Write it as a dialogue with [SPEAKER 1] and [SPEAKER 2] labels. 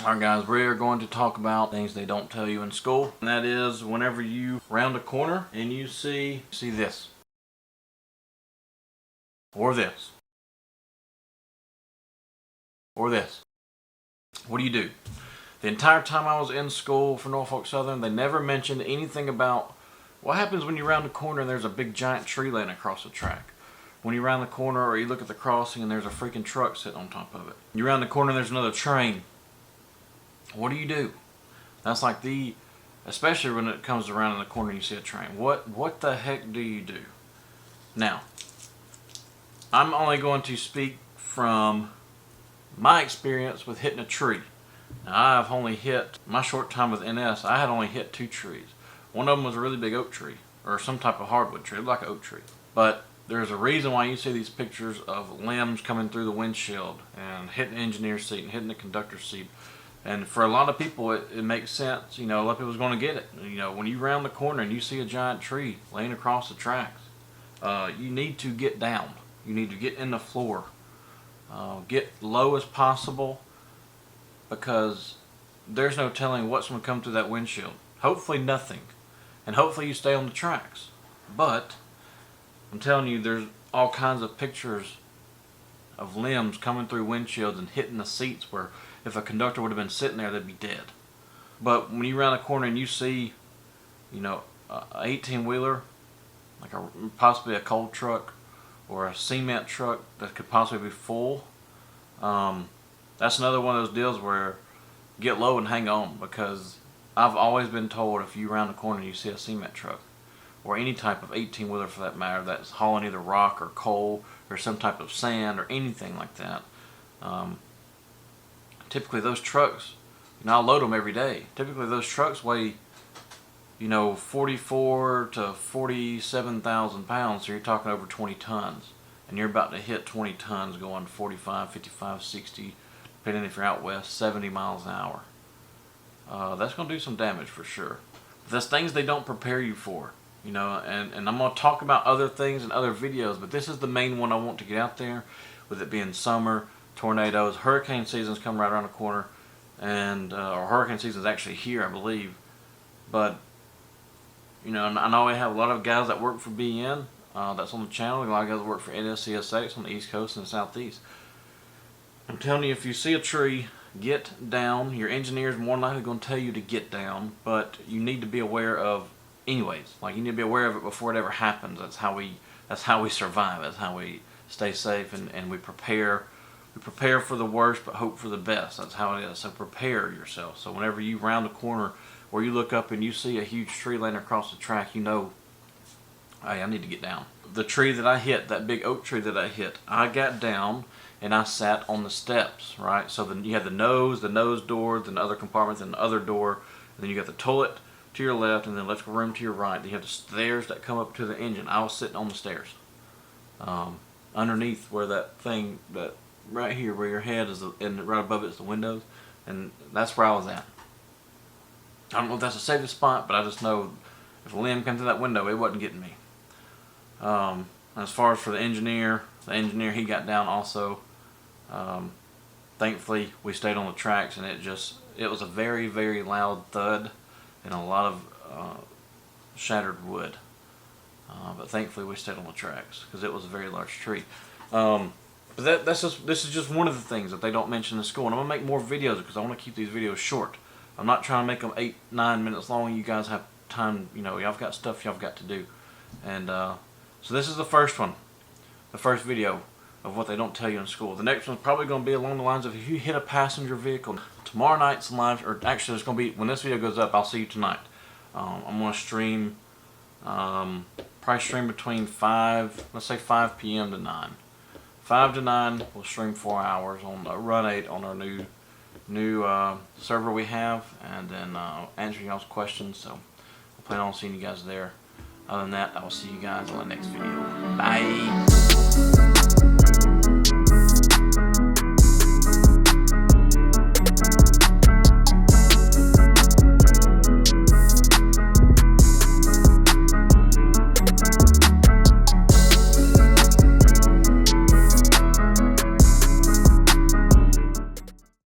[SPEAKER 1] Alright guys, we are going to talk about things they don't tell you in school. And that is whenever you round a corner and you see this. Or this. Or this. What do? The entire time I was in school for Norfolk Southern, they never mentioned anything about what happens when you round a corner and there's a big giant tree laying across the track. When you round the corner or you look at the crossing and there's a freaking truck sitting on top of it. You round the corner and there's another train. What do? That's like especially when it comes around in the corner and you see a train. What the heck do you do? Now, I'm only going to speak from my experience with hitting a tree. Now, I've only hit, my short time with NS, I had only hit 2 trees. One of them was a really big oak tree, or some type of hardwood tree, like an oak tree. But there's a reason why you see these pictures of limbs coming through the windshield and hitting the engineer's seat and hitting the conductor's seat. And for a lot of people, it makes sense. You know, a lot of people's going to get it. You know, when you round the corner and you see a giant tree laying across the tracks, you need to get down. You need to get in the floor. Get low as possible, because there's no telling what's going to come through that windshield. Hopefully nothing. And hopefully you stay on the tracks. But I'm telling you, there's all kinds of pictures of limbs coming through windshields and hitting the seats where if a conductor would have been sitting there, they'd be dead. But when you round a corner and you see, you know, a 18-wheeler, like possibly a coal truck or a cement truck that could possibly be full, that's another one of those deals where get low and hang on, because I've always been told if you round the corner and you see a cement truck or any type of 18-wheeler for that matter that's hauling either rock or coal or some type of sand or anything like that, typically those trucks, you know, I load them every day. Typically those trucks weigh, you know, 44 to 47,000 pounds, so you're talking over 20 tons. And you're about to hit 20 tons going 45, 55, 60, depending if you're out west, 70 miles an hour. That's going to do some damage for sure. There's things they don't prepare you for, you know, and I'm going to talk about other things in other videos, but this is the main one I want to get out there, with it being summer, tornadoes, hurricane season's come right around the corner, and or hurricane season's actually here, I believe. But you know, I know we have a lot of guys that work for BN, that's on the channel. A lot of guys that work for NSCSX on the East Coast and the Southeast. I'm telling you, if you see a tree, get down. Your engineer's more than likely going to tell you to get down, but you need to be aware of, anyways. Like, you need to be aware of it before it ever happens. That's how we survive. That's how we stay safe, and we prepare. We prepare for the worst, but hope for the best. That's how it is. So prepare yourself. So whenever you round a corner or you look up and you see a huge tree laying across the track, you know, hey, I need to get down. The tree that I hit, that big oak tree that I hit, I got down and I sat on the steps, right? So then you have the nose door, then the other compartment, then the other door, and then you got the toilet to your left and the electrical room to your right. Then you have the stairs that come up to the engine. I was sitting on the stairs. Underneath where that thing, that right here where your head is, and right above it is the windows, and that's where I was at. I don't know if that's the safest spot, but I just know if a limb came through that window, it wasn't getting me. As far as for the engineer, he got down also. Thankfully we stayed on the tracks, and it was a very, very loud thud and a lot of shattered wood. But thankfully we stayed on the tracks because it was a very large tree. But this is just one of the things that they don't mention in school, and I'm gonna make more videos because I want to keep these videos short. I'm not trying to make them 8-9 minutes long. You guys have time, you know, y'all got stuff y'all got to do, and so this is the first one, the first video of what they don't tell you in school. The next one's probably going to be along the lines of if you hit a passenger vehicle. Tomorrow night's live, or actually it's going to be, when this video goes up, I'll see you tonight. I'm going to stream, probably stream between 5 p.m. to 9. 5 to 9, we'll stream 4 hours on Run 8 on our new server we have, and then answering y'all's questions. So I plan on seeing you guys there. Other than that, I will see you guys on the next video. Bye.